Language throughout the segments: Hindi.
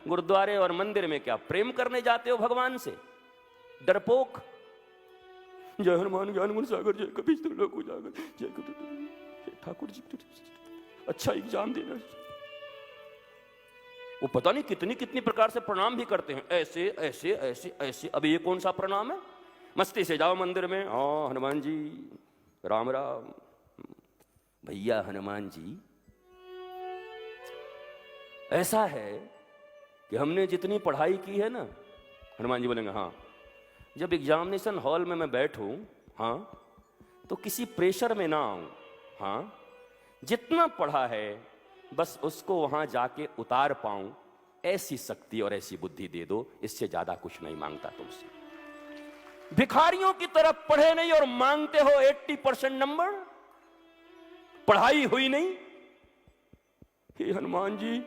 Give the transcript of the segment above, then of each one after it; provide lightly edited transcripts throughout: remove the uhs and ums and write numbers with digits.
गुरुद्वारे और मंदिर में क्या प्रेम करने जाते हो भगवान से? डरपोक। जय हनुमान ज्ञान गुण सागर, जय कपीश तिलोक उजागर, जय ठाकुर जी अच्छा एग्जाम देना। वो पता नहीं कितनी कितनी प्रकार से प्रणाम भी करते हैं, ऐसे ऐसे ऐसे ऐसे। अब ये कौन सा प्रणाम है? मस्ती से जाओ मंदिर में, हाँ हनुमान जी राम राम। भैया हनुमान जी ऐसा है कि हमने जितनी पढ़ाई की है ना, हनुमान जी बोलेंगे हाँ, जब एग्जामिनेशन हॉल में मैं बैठूं, हाँ, तो किसी प्रेशर में ना आऊं, हाँ, जितना पढ़ा है बस उसको वहां जाके उतार पाऊं, ऐसी शक्ति और ऐसी बुद्धि दे दो, इससे ज्यादा कुछ नहीं मांगता तुमसे। भिखारियों की तरफ पढ़े नहीं और मांगते हो 80% नंबर, पढ़ाई हुई नहीं। हे हनुमान जी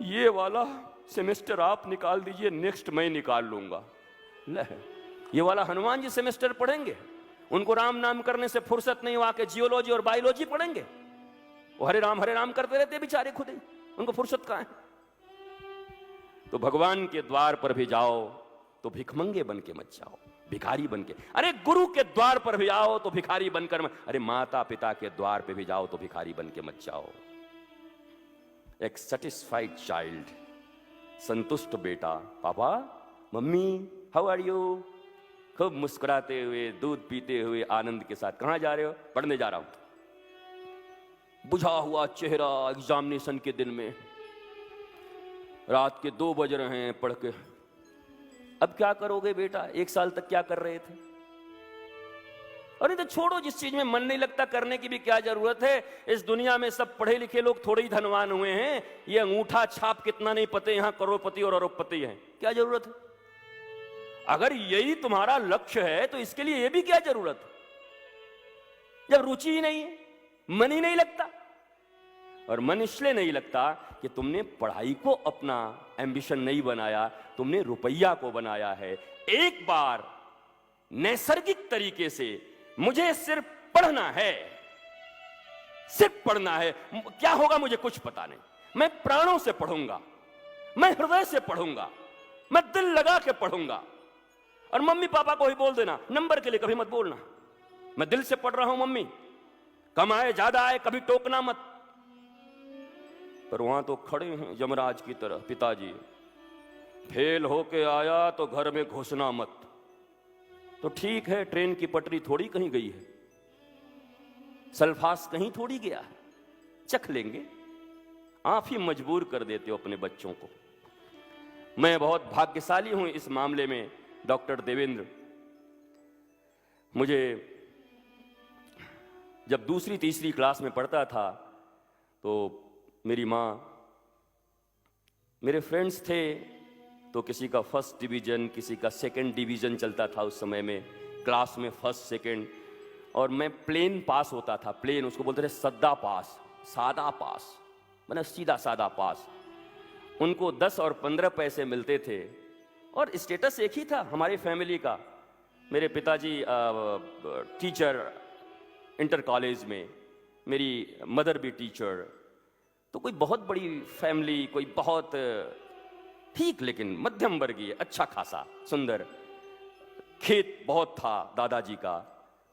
ये वाला सेमेस्टर आप निकाल दीजिए, नेक्स्ट मैं निकाल लूंगा। ले, ये वाला हनुमान जी सेमेस्टर पढ़ेंगे, उनको राम नाम करने से फुर्सत नहीं, वहां के जियोलॉजी और बायोलॉजी पढ़ेंगे। वो हरे राम करते रहते बेचारे खुद ही, उनको फुर्सत कहां है? तो भगवान के द्वार पर भी जाओ तो भिखमंगे बन के मत जाओ, भिखारी बन के। अरे गुरु के द्वार पर भी आओ तो भिखारी बनकर मत, अरे माता पिता के द्वार पे भी जाओ तो भिखारी बन के मत जाओ। एक सेटिस्फाइड चाइल्ड, संतुष्ट बेटा, papa mummy how are you, खूब मुस्कुराते हुए दूध पीते हुए आनंद के साथ, कहां जा रहे हो? पढ़ने जा रहा हूं। बुझा हुआ चेहरा एग्जामिनेशन के दिन में, रात के 2 बज रहे हैं पढ़ के। अब क्या करोगे बेटा? 1 साल तक क्या कर रहे थे? अरे तो छोड़ो, जिस चीज में मन नहीं लगता करने की भी क्या जरूरत है? इस दुनिया में सब पढ़े लिखे लोग थोड़े ही धनवान हुए हैं, ये अंगूठा छाप कितना नहीं पते, यहां करोड़पति और अरबपति हैं, क्या जरूरत है? अगर यही तुम्हारा लक्ष्य है तो इसके लिए ये भी क्या जरूरत है? जब रुचि ही नहीं है, मन ही नहीं लगता। और मन इसलिए नहीं लगता कि तुमने पढ़ाई को अपना एम्बिशन नहीं बनाया, तुमने रुपया को बनाया है। एक बार नैसर्गिक तरीके से मुझे सिर्फ पढ़ना है, सिर्फ पढ़ना है, क्या होगा मुझे कुछ पता नहीं, मैं प्राणों से पढ़ूंगा, मैं हृदय से पढ़ूंगा, मैं दिल लगा के पढ़ूंगा। और मम्मी पापा को ही बोल देना, नंबर के लिए कभी मत बोलना, मैं दिल से पढ़ रहा हूं मम्मी, कम आए ज्यादा आए कभी टोकना मत। पर वहां तो खड़े हैं यमराज की तरह पिताजी, फेल होके आया तो घर में घुसना मत। तो ठीक है, ट्रेन की पटरी थोड़ी कहीं गई है, सल्फास कहीं थोड़ी गया है, चख लेंगे। आप ही मजबूर कर देते हो अपने बच्चों को। मैं बहुत भाग्यशाली हूं इस मामले में, डॉक्टर देवेंद्र। मुझे जब 2री-3री क्लास में पढ़ता था तो मेरी माँ, मेरे फ्रेंड्स थे तो किसी का 1st डिवीजन, किसी का 2nd डिवीजन चलता था उस समय में, क्लास में 1st 2nd, और मैं प्लेन पास होता था। प्लेन, उसको बोलते थे सद्दा पास, सादा पास, मतलब सीधा सादा पास। उनको 10 और 15 पैसे मिलते थे और स्टेटस एक ही था हमारी फैमिली का। मेरे पिताजी टीचर इंटर कॉलेज में, मेरी मदर भी टीचर, तो कोई बहुत बड़ी फैमिली, कोई बहुत ठीक लेकिन मध्यम वर्गीय, अच्छा खासा सुंदर, खेत बहुत था दादाजी का,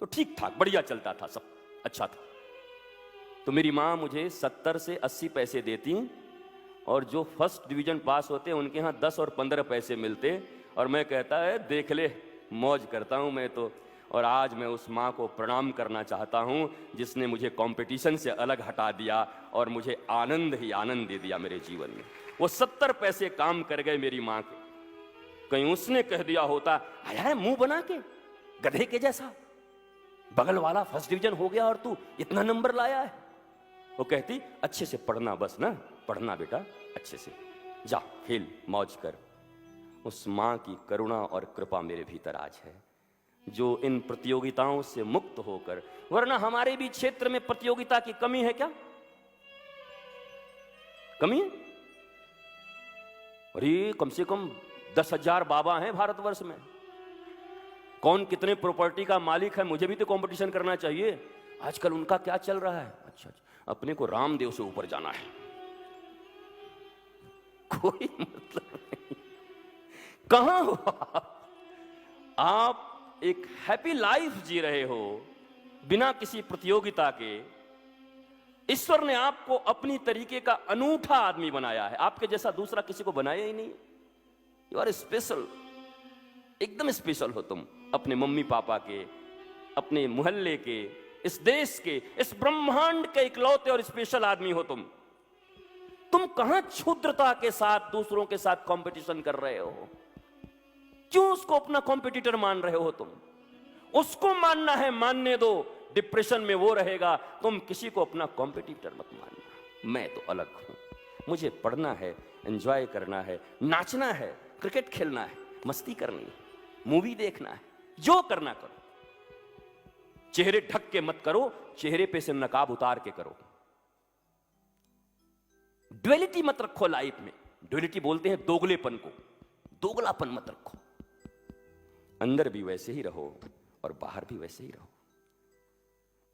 तो ठीक ठाक बढ़िया चलता था, सब अच्छा था। तो मेरी माँ मुझे 70 से 80 पैसे देती और जो 1st डिवीजन पास होते उनके यहाँ 10 और 15 पैसे मिलते, और मैं कहता है देख ले मौज करता हूँ मैं तो। और आज मैं उस माँ को प्रणाम करना चाहता हूँ जिसने मुझे कंपटीशन से अलग हटा दिया और मुझे आनंद ही आनंद दे दिया मेरे जीवन में। वो 70 पैसे काम कर गए मेरी माँ के। कहीं उसने कह दिया होता, आया है मुंह बना के गधे के जैसा, बगल वाला 1st डिवीजन हो गया और तू इतना नंबर लाया है, वो कहती अच्छे से पढ़ना बस ना, पढ़ना बेटा अच्छे से, जा खेल मौज कर। उस माँ की करुणा और कृपा मेरे भीतर आज है, जो इन प्रतियोगिताओं से मुक्त होकर, वरना हमारे भी क्षेत्र में प्रतियोगिता की कमी है क्या? कमी है? अरे कम से कम 10,000 बाबा हैं भारतवर्ष में, कौन कितने प्रॉपर्टी का मालिक है, मुझे भी तो कंपटीशन करना चाहिए। आजकल उनका क्या चल रहा है? अच्छा, अपने को रामदेव से ऊपर जाना है, कोई मतलब नहीं। कहां हो आप एक हैप्पी लाइफ जी रहे हो बिना किसी प्रतियोगिता के। ईश्वर ने आपको अपनी तरीके का अनूठा आदमी बनाया है, आपके जैसा दूसरा किसी को बनाया ही नहीं। यू आर स्पेशल, एकदम स्पेशल हो तुम, अपने मम्मी पापा के, अपने मोहल्ले के, इस देश के, इस ब्रह्मांड के इकलौते और स्पेशल आदमी हो तुम। तुम कहां क्षुद्रता के साथ दूसरों के साथ कंपटीशन कर रहे हो? क्यों उसको अपना कॉम्पिटिटर मान रहे हो तुम? उसको मानना है, मानने दो, डिप्रेशन में वो रहेगा, तुम किसी को अपना कॉम्पिटिटर मत मानना। मैं तो अलग हूं, मुझे पढ़ना है, एंजॉय करना है, नाचना है, क्रिकेट खेलना है, मस्ती करनी है, मूवी देखना है, जो करना करो। चेहरे ढक के मत करो, चेहरे पे से नकाब उतार के करो। ड्युअलिटी मत रखो लाइफ में। ड्युअलिटी बोलते हैं दोगलेपन को, दोगलापन मत रखो। अंदर भी वैसे ही रहो और बाहर भी वैसे ही रहो।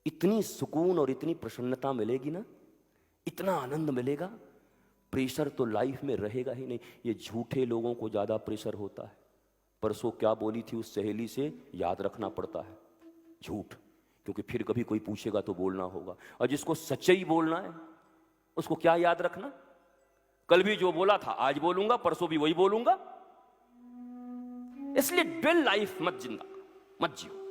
इतनी सुकून और इतनी प्रसन्नता मिलेगी ना, इतना आनंद मिलेगा, प्रेशर तो लाइफ में रहेगा ही नहीं। ये झूठे लोगों को ज्यादा प्रेशर होता है। परसों क्या बोली थी उस सहेली से याद रखना पड़ता है, झूठ, क्योंकि फिर कभी कोई पूछेगा तो बोलना होगा। और जिसको सच्चाई बोलना है उसको क्या याद रखना? कल भी जो बोला था आज बोलूंगा, परसों भी वही बोलूंगा। इसलिए ड्वेल लाइफ मत जिंदा मत जियो।